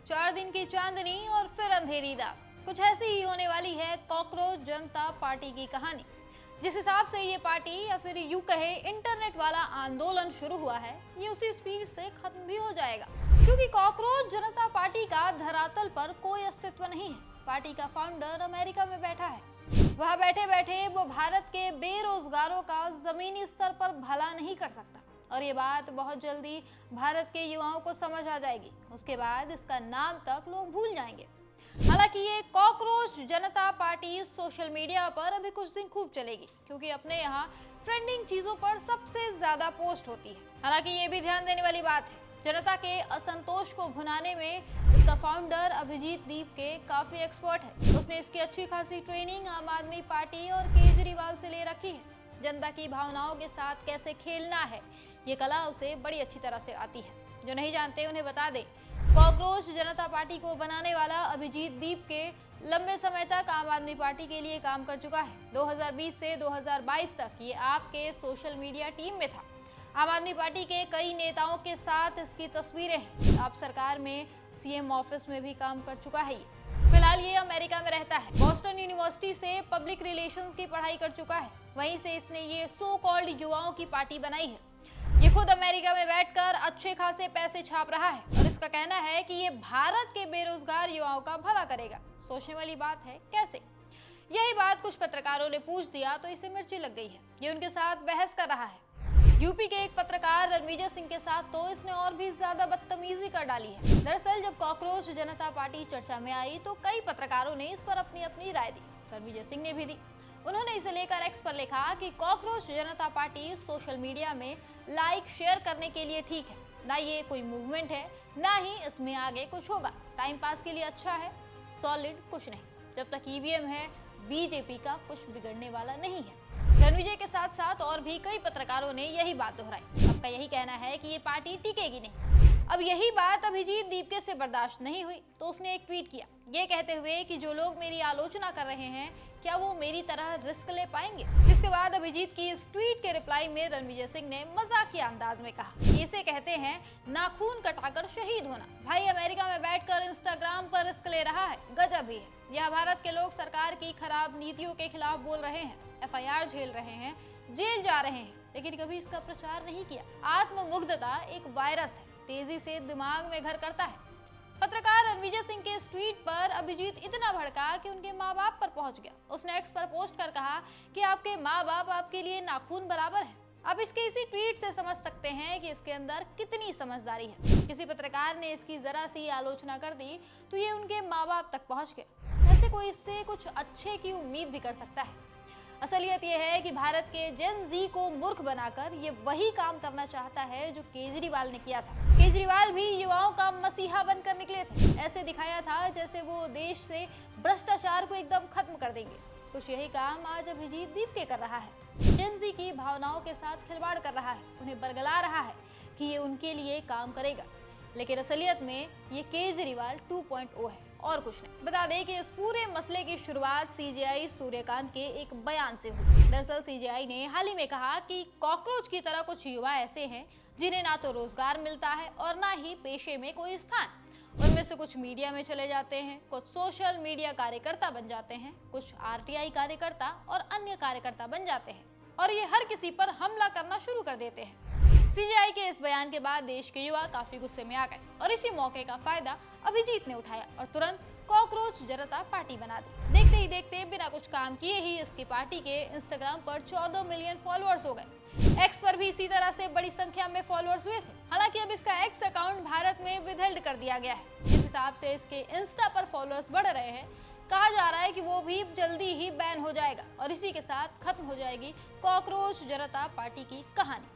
4 दिन की चांदनी और फिर अंधेरी रात, कुछ ऐसी ही होने वाली है कॉकरोच जनता पार्टी की कहानी। जिस हिसाब से ये पार्टी या फिर यूं कहे इंटरनेट वाला आंदोलन शुरू हुआ है, ये उसी स्पीड से खत्म भी हो जाएगा, क्योंकि कॉकरोच जनता पार्टी का धरातल पर कोई अस्तित्व नहीं है। पार्टी का फाउंडर अमेरिका में बैठा है। वह बैठे बैठे वो भारत के बेरोजगारों का जमीनी स्तर पर भला नहीं कर सकता, और ये बात बहुत जल्दी भारत के युवाओं को समझ आ जाएगी। उसके बाद इसका नाम तक लोग भूल जाएंगे। हालांकि ये कॉकरोच जनता पार्टी सोशल मीडिया पर अभी कुछ दिन खूब चलेगी, क्योंकि अपने यहाँ ट्रेंडिंग चीजों पर सबसे ज्यादा पोस्ट होती है। हालांकि ये भी ध्यान देने वाली बात है, जनता के असंतोष को भुनाने में इसका फाउंडर अभिजीत दीप के काफी एक्सपर्ट है। उसने इसकी अच्छी खासी ट्रेनिंग आम आदमी पार्टी और केजरीवाल से ले रखी है। जनता की भावनाओं के साथ कैसे खेलना है, ये कला उसे बड़ी अच्छी तरह से आती है। जो नहीं जानते उन्हें बता दें, कॉकरोच जनता पार्टी को बनाने वाला अभिजीत दीप के लंबे समय तक आम आदमी पार्टी के लिए काम कर चुका है। 2020 से 2022 तक ये आपके सोशल मीडिया टीम में था। आम आदमी पार्टी के कई नेताओं के साथ इसकी तस्वीरें हैं। आप सरकार में सीएम ऑफिस में भी काम कर चुका है। ये फिलहाल ये अमेरिका में रहता है। बॉस्टन यूनिवर्सिटी से पब्लिक रिलेशंस की पढ़ाई कर चुका है। वहीं से इसने ये सो कॉल्ड युवाओं की पार्टी बनाई है। ये खुद अमेरिका में बैठकर अच्छे खासे पैसे छाप रहा है और इसका कहना है कि ये भारत के बेरोजगार युवाओं का भला करेगा। सोचने वाली बात है, कैसे? यही बात कुछ पत्रकारों ने पूछ दिया तो इसे मिर्ची लग गई है। ये उनके साथ बहस कर रहा है। यूपी के एक पत्रकार रणविजय सिंह के साथ तो इसने और भी ज्यादा बदतमीजी कर डाली है। दरअसल जब कॉकरोच जनता पार्टी चर्चा में आई तो कई पत्रकारों ने इस पर अपनी अपनी राय दी। रणविजय सिंह ने भी दी। उन्होंने इसे लेकर एक्स पर लिखा कि कॉकरोच जनता पार्टी सोशल मीडिया में लाइक शेयर करने के लिए ठीक है, ना ये कोई मूवमेंट है, ना ही इसमें आगे कुछ होगा। टाइम पास के लिए अच्छा है, सॉलिड कुछ नहीं। जब तक ईवीएम है, बीजेपी का कुछ बिगड़ने वाला नहीं है। रणविजय के साथ साथ और भी कई पत्रकारों ने यही बात दोहराई। सबका यही कहना है कि ये पार्टी टिकेगी नहीं। अब यही बात अभिजीत दीपके से बर्दाश्त नहीं हुई तो उसने एक ट्वीट किया, ये कहते हुए कि जो लोग मेरी आलोचना कर रहे हैं, क्या वो मेरी तरह रिस्क ले पाएंगे? जिसके बाद अभिजीत की इस ट्वीट के रिप्लाई में रणविजय सिंह ने मजाकिया अंदाज में कहा, इसे कहते हैं नाखून कटाकर शहीद होना। भाई अमेरिका में बैठकर इंस्टाग्राम पर रिस्क ले रहा है, गजब ही है। यह भारत के लोग सरकार की खराब नीतियों के खिलाफ बोल रहे हैं, एफआईआर झेल रहे हैं, जेल जा रहे हैं, लेकिन कभी इसका प्रचार नहीं किया। आत्ममुग्धता एक वायरस है, तेजी से दिमाग में घर करता है। पत्रकार रणविजय सिंह के इस ट्वीट पर अभिजीत इतना भड़का कि उनके माँ बाप पर पहुंच गया। उसने एक्स पर पोस्ट कर कहा कि आपके माँ बाप आपके लिए नाखून बराबर है। अब इसके इसी ट्वीट से समझ सकते हैं कि इसके अंदर कितनी समझदारी है। किसी पत्रकार ने इसकी जरा सी आलोचना कर दी तो ये उनके माँ बाप तक पहुंच गया। ऐसे कोई इससे कुछ अच्छे की उम्मीद भी कर सकता है। असलियत यह है कि भारत के जेन जी को मूर्ख बनाकर ये वही काम करना चाहता है जो केजरीवाल ने किया था। केजरीवाल भी युवाओं का मसीहा बनकर निकले थे। ऐसे दिखाया था जैसे वो देश से भ्रष्टाचार को एकदम खत्म कर देंगे। कुछ यही काम आज अभिजीत दीपके कर रहा है। जेन जी की भावनाओं के साथ खिलवाड़ कर रहा है, उन्हें बरगला रहा है कि ये उनके लिए काम करेगा, लेकिन असलियत में ये केजरीवाल 2.0 है और कुछ नहीं। बता दें कि इस पूरे मसले की शुरुआत सीजेआई सूर्यकांत के एक बयान से हुई। दरअसल सीजेआई ने हाल ही में कहा कि कॉकरोच की तरह कुछ युवा ऐसे हैं जिन्हें ना तो रोजगार मिलता है और ना ही पेशे में कोई स्थान। उनमें से कुछ मीडिया में चले जाते हैं, कुछ सोशल मीडिया कार्यकर्ता बन जाते हैं, कुछ आरटीआई कार्यकर्ता और अन्य कार्यकर्ता बन जाते हैं, और ये हर किसी पर हमला करना शुरू कर देते हैं। सीजेआई के इस बयान के बाद देश के युवा काफी गुस्से में आ गए और इसी मौके का फायदा अभिजीत ने उठाया और तुरंत कॉकरोच जनता पार्टी बना दी। देखते ही देखते बिना कुछ काम किए ही इसकी पार्टी के इंस्टाग्राम पर 14 मिलियन फॉलोअर्स हो गए। एक्स पर भी इसी तरह से बड़ी संख्या में फॉलोअर्स हुए थे। हालांकि अब इसका एक्स अकाउंट भारत में विदहेल्ड कर दिया गया है। जिस हिसाब से इसके इंस्टा पर फॉलोअर्स बढ़ रहे हैं, कहा जा रहा है कि वो भी जल्दी ही बैन हो जाएगा और इसी के साथ खत्म हो जाएगी कॉकरोच जनता पार्टी की कहानी।